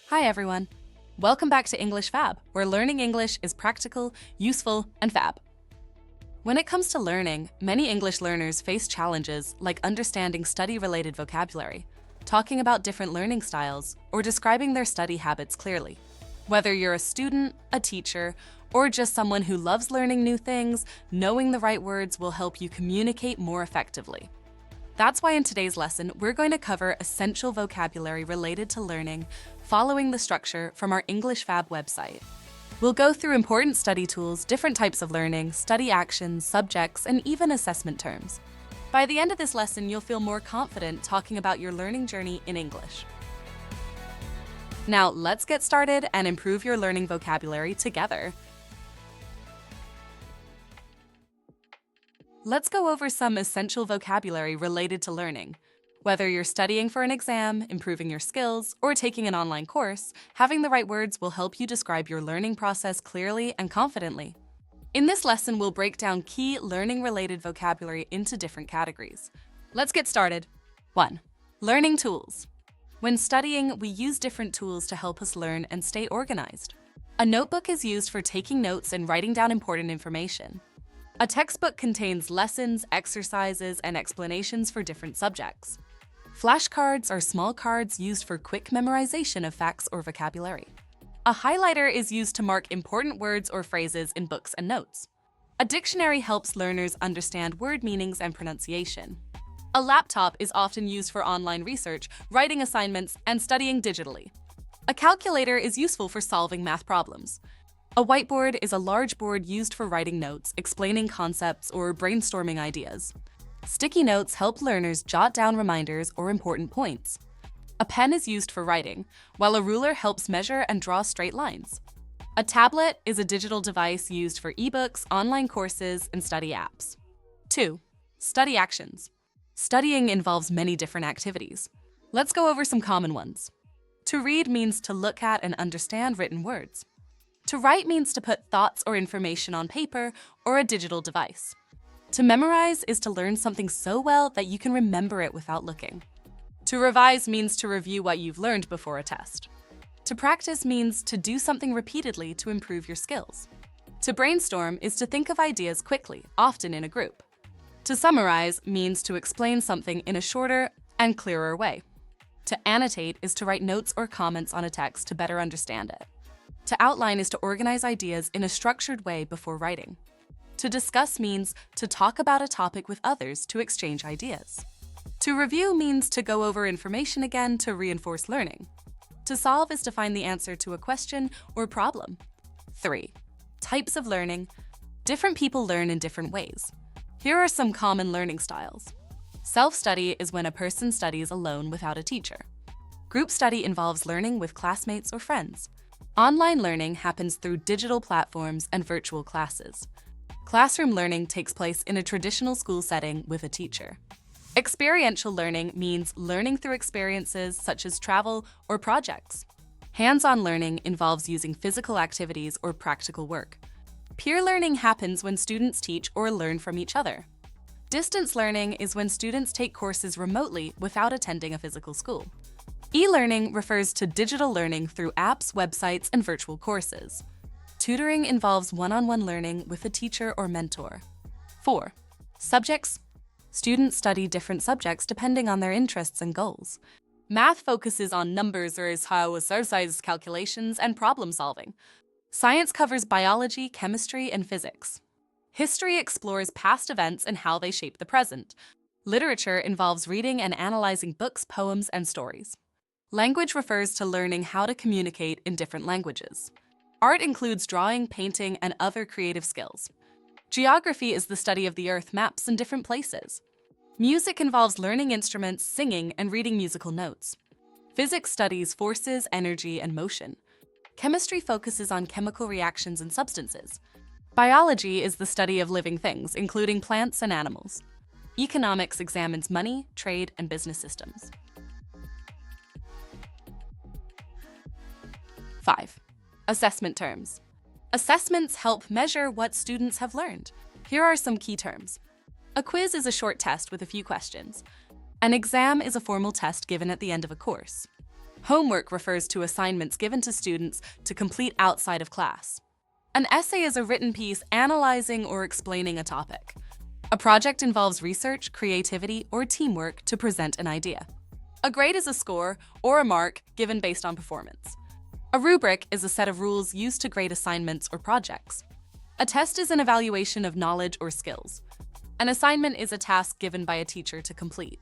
Hi everyone. Welcome back to English Fab, where learning English is practical, useful, and fab. When it comes to learning, many English learners face challenges like understanding study-related vocabulary, talking about different learning styles, or describing their study habits clearly. Whether you're a student, a teacher, or just someone who loves learning new things, knowing the right words will help you communicate more effectively. That's why in today's lesson, we're going to cover essential vocabulary related to learning, following the structure from our English Fab website. We'll go through important study tools, different types of learning, study actions, subjects, and even assessment terms. By the end of this lesson, you'll feel more confident talking about your learning journey in English. Now, let's get started and improve your learning vocabulary together. Let's go over some essential vocabulary related to learning. Whether you're studying for an exam, improving your skills, or taking an online course, having the right words will help you describe your learning process clearly and confidently. In this lesson, we'll break down key learning-related vocabulary into different categories. Let's get started. 1. Learning tools. When studying, we use different tools to help us learn and stay organized. A notebook is used for taking notes and writing down important information. A textbook contains lessons, exercises, and explanations for different subjects. Flashcards are small cards used for quick memorization of facts or vocabulary. A highlighter is used to mark important words or phrases in books and notes. A dictionary helps learners understand word meanings and pronunciation. A laptop is often used for online research, writing assignments, and studying digitally. A calculator is useful for solving math problems. A whiteboard is a large board used for writing notes, explaining concepts, or brainstorming ideas. Sticky notes help learners jot down reminders or important points. A pen is used for writing, while a ruler helps measure and draw straight lines. A tablet is a digital device used for ebooks, online courses, and study apps. 2. Study actions. Studying involves many different activities. Let's go over some common ones. To read means to look at and understand written words. To write means to put thoughts or information on paper or a digital device. To memorize is to learn something so well that you can remember it without looking. To revise means to review what you've learned before a test. To practice means to do something repeatedly to improve your skills. To brainstorm is to think of ideas quickly, often in a group. To summarize means to explain something in a shorter and clearer way. To annotate is to write notes or comments on a text to better understand it. To outline is to organize ideas in a structured way before writing. To discuss means to talk about a topic with others to exchange ideas. To review means to go over information again to reinforce learning. To solve is to find the answer to a question or problem. 3. Types of learning. Different people learn in different ways. Here are some common learning styles. Self-study is when a person studies alone without a teacher. Group study involves learning with classmates or friends. Online learning happens through digital platforms and virtual classes. Classroom learning takes place in a traditional school setting with a teacher. Experiential learning means learning through experiences such as travel or projects. Hands-on learning involves using physical activities or practical work. Peer learning happens when students teach or learn from each other. Distance learning is when students take courses remotely without attending a physical school. E-learning refers to digital learning through apps, websites, and virtual courses. Tutoring involves one-on-one learning with a teacher or mentor. 4. Subjects. Students study different subjects depending on their interests and goals. Math focuses on numbers or exercise calculations and problem solving. Science covers biology, chemistry, and physics. History explores past events and how they shape the present. Literature involves reading and analyzing books, poems, and stories. Language refers to learning how to communicate in different languages. Art includes drawing, painting, and other creative skills. Geography is the study of the earth, maps, and different places. Music involves learning instruments, singing, and reading musical notes. Physics studies forces, energy, and motion. Chemistry focuses on chemical reactions and substances. Biology is the study of living things, including plants and animals. Economics examines money, trade, and business systems. 5. Assessment terms. Assessments help measure what students have learned. Here are some key terms. A quiz is a short test with a few questions. An exam is a formal test given at the end of a course. Homework refers to assignments given to students to complete outside of class. An essay is a written piece analyzing or explaining a topic. A project involves research, creativity, or teamwork to present an idea. A grade is a score or a mark given based on performance. A rubric is a set of rules used to grade assignments or projects. A test is an evaluation of knowledge or skills. An assignment is a task given by a teacher to complete.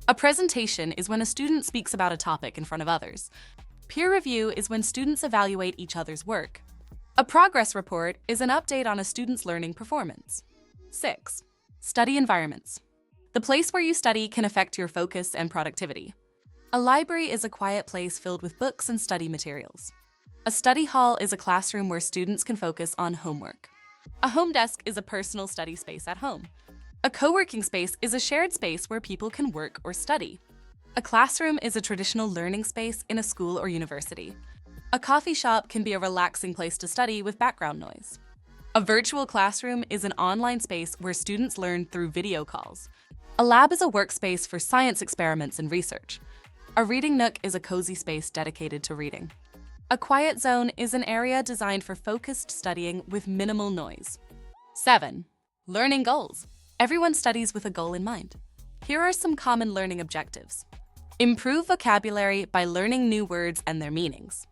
A presentation is when a student speaks about a topic in front of others. Peer review is when students evaluate each other's work. A progress report is an update on a student's learning performance. 6. Study environments. The place where you study can affect your focus and productivity. A library is a quiet place filled with books and study materials. A study hall is a classroom where students can focus on homework. A home desk is a personal study space at home. A co-working space is a shared space where people can work or study. A classroom is a traditional learning space in a school or university. A coffee shop can be a relaxing place to study with background noise. A virtual classroom is an online space where students learn through video calls. A lab is a workspace for science experiments and research. A reading nook is a cozy space dedicated to reading. A quiet zone is an area designed for focused studying with minimal noise. 7. Learning goals. Everyone studies with a goal in mind. Here are some common learning objectives. Improve vocabulary by learning new words and their meanings.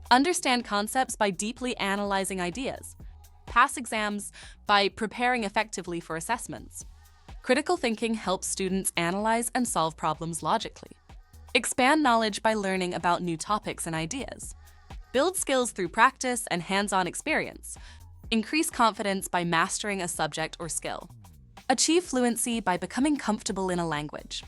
Understand concepts by deeply analyzing ideas. Pass exams by preparing effectively for assessments. Critical thinking helps students analyze and solve problems logically. Expand knowledge by learning about new topics and ideas. Build skills through practice and hands-on experience. Increase confidence by mastering a subject or skill. Achieve fluency by becoming comfortable in a language.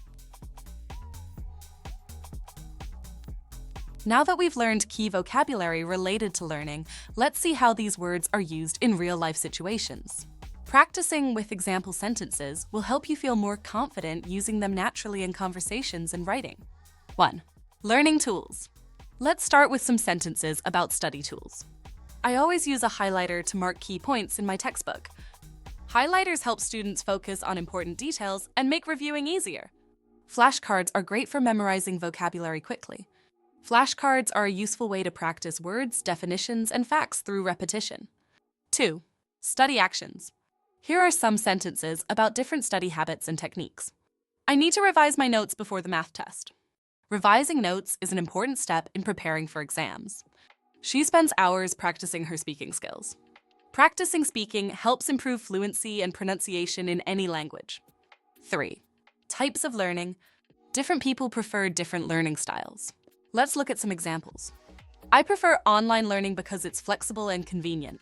Now that we've learned key vocabulary related to learning, let's see how these words are used in real-life situations. Practicing with example sentences will help you feel more confident using them naturally in conversations and writing. 1. Learning tools. Let's start with some sentences about study tools. I always use a highlighter to mark key points in my textbook. Highlighters help students focus on important details and make reviewing easier. Flashcards are great for memorizing vocabulary quickly. Flashcards are a useful way to practice words, definitions, and facts through repetition. 2. Study actions. Here are some sentences about different study habits and techniques. I need to revise my notes before the math test. Revising notes is an important step in preparing for exams. She spends hours practicing her speaking skills. Practicing speaking helps improve fluency and pronunciation in any language. 3. Types of learning. Different people prefer different learning styles. Let's look at some examples. I prefer online learning because it's flexible and convenient.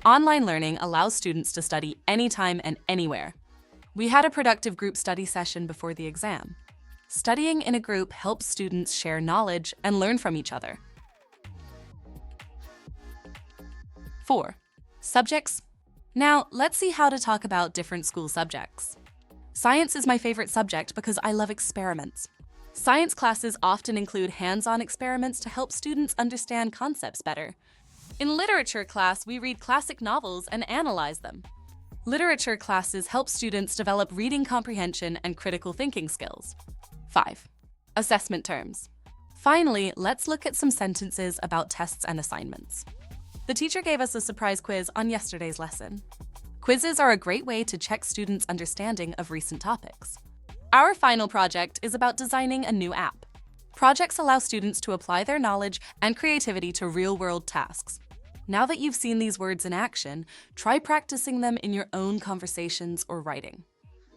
Online learning allows students to study anytime and anywhere. We had a productive group study session before the exam. Studying in a group helps students share knowledge and learn from each other. 4. Subjects. Now, let's see how to talk about different school subjects. Science is my favorite subject because I love experiments. Science classes often include hands-on experiments to help students understand concepts better. In literature class, we read classic novels and analyze them. Literature classes help students develop reading comprehension and critical thinking skills. 5. Assessment terms. Finally, let's look at some sentences about tests and assignments. The teacher gave us a surprise quiz on yesterday's lesson. Quizzes are a great way to check students' understanding of recent topics. Our final project is about designing a new app. Projects allow students to apply their knowledge and creativity to real-world tasks. Now that you've seen these words in action, try practicing them in your own conversations or writing.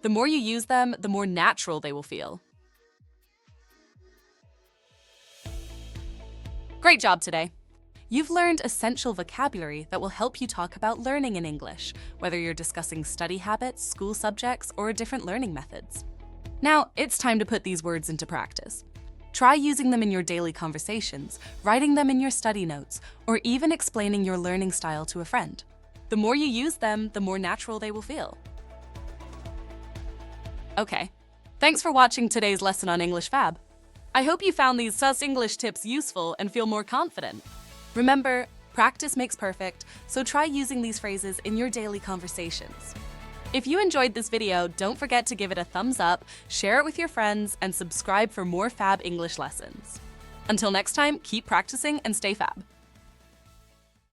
The more you use them, the more natural they will feel. Great job today! You've learned essential vocabulary that will help you talk about learning in English, whether you're discussing study habits, school subjects, or different learning methods. Now, it's time to put these words into practice. Try using them in your daily conversations, writing them in your study notes, or even explaining your learning style to a friend. The more you use them, the more natural they will feel. Okay, thanks for watching today's lesson on English Fab. I hope you found these sus English tips useful and feel more confident. Remember, practice makes perfect, so try using these phrases in your daily conversations. If you enjoyed this video, don't forget to give it a thumbs up, share it with your friends, and subscribe for more Fab English lessons. Until next time, keep practicing and stay fab.